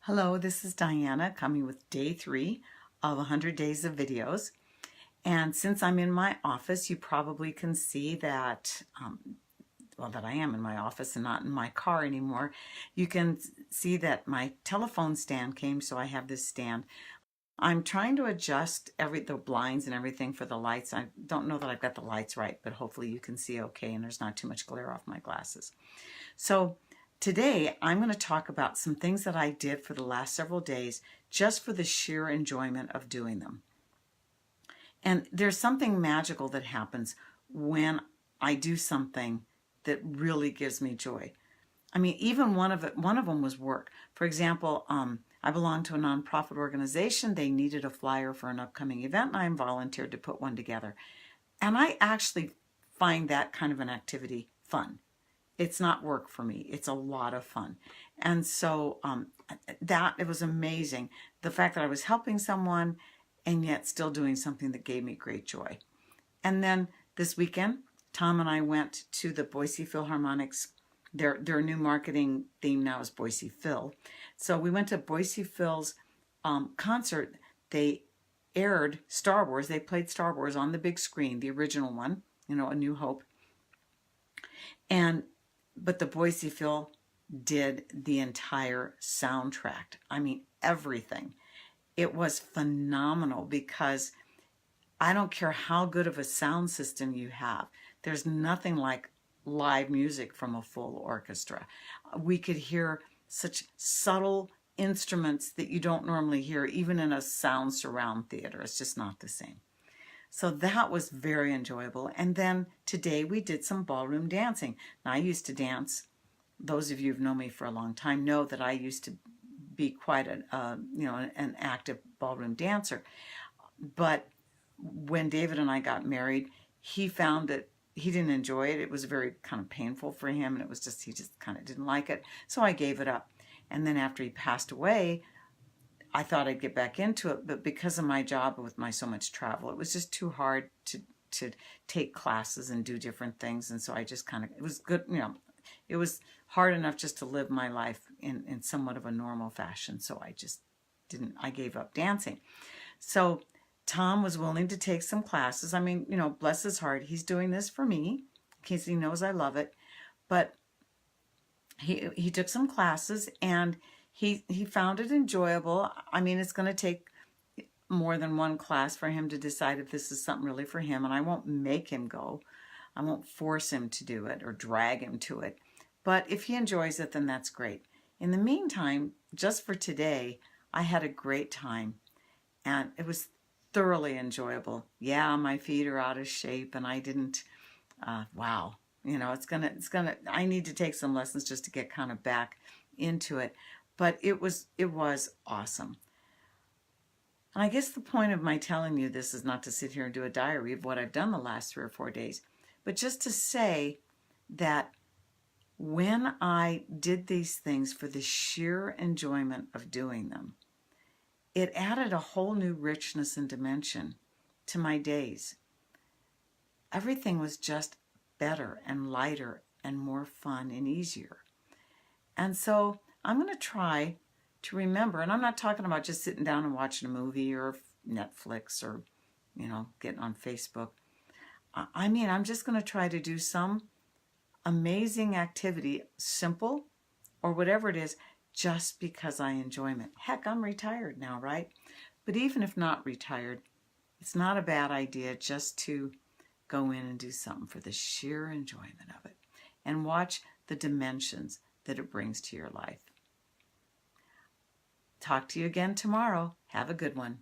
Hello, this is Diana coming with day 3 of 100 days of videos. And since I'm in my office, you probably can see that, that I am in my office and not in my car anymore. You can see that my telephone stand came, so I have this stand. I'm trying to adjust the blinds and everything for the lights. I don't know that I've got the lights right, but hopefully you can see okay and there's not too much glare off my glasses. So today, I'm going to talk about some things that I did for the last several days just for the sheer enjoyment of doing them. And there's something magical that happens when I do something that really gives me joy. I mean, even one of them was work. For example, I belong to a nonprofit organization. They needed a flyer for an upcoming event, and I volunteered to put one together. And I actually find that kind of an activity fun. It's not work for me. It's a lot of fun. And so it was amazing. The fact that I was helping someone and yet still doing something that gave me great joy. And then this weekend, Tom and I went to the Boise Philharmonic's. Their new marketing theme now is Boise Phil. So we went to Boise Phil's concert. They aired Star Wars. They played Star Wars on the big screen, the original one, A New Hope. But the Boise Phil did the entire soundtrack. I mean, everything. It was phenomenal because I don't care how good of a sound system you have. There's nothing like live music from a full orchestra. We could hear such subtle instruments that you don't normally hear, even in a sound surround theater. It's just not the same. So that was very enjoyable. And then today we did some ballroom dancing. Now, I used to dance. Those of you who've known me for a long time know that I used to be quite an active ballroom dancer. But when David and I got married, he found that he didn't enjoy it. It was very kind of painful for him, and he just kind of didn't like it. So I gave it up. And then after he passed away, I thought I'd get back into it, but because of my job with so much travel, it was just too hard to take classes and do different things. And so I just it was good, it was hard enough just to live my life in somewhat of a normal fashion. So I gave up dancing. So Tom was willing to take some classes. I mean, bless his heart, he's doing this for me, because he knows I love it. But he took some classes and he found it enjoyable. I mean, it's going to take more than one class for him to decide if this is something really for him, and I won't make him go. I won't force him to do it or drag him to it. But if he enjoys it, then that's great. In the meantime, just for today, I had a great time, and it was thoroughly enjoyable. Yeah, my feet are out of shape, and I didn't, wow. I need to take some lessons just to get kind of back into it. But it was awesome. And I guess the point of my telling you this is not to sit here and do a diary of what I've done the last 3 or 4 days, but just to say that when I did these things for the sheer enjoyment of doing them, it added a whole new richness and dimension to my days. Everything was just better and lighter and more fun and easier. And so I'm going to try to remember, and I'm not talking about just sitting down and watching a movie or Netflix or, getting on Facebook. I mean, I'm just going to try to do some amazing activity, simple or whatever it is, just because I enjoy it. Heck, I'm retired now, right? But even if not retired, it's not a bad idea just to go in and do something for the sheer enjoyment of it and watch the dimensions that it brings to your life. Talk to you again tomorrow. Have a good one.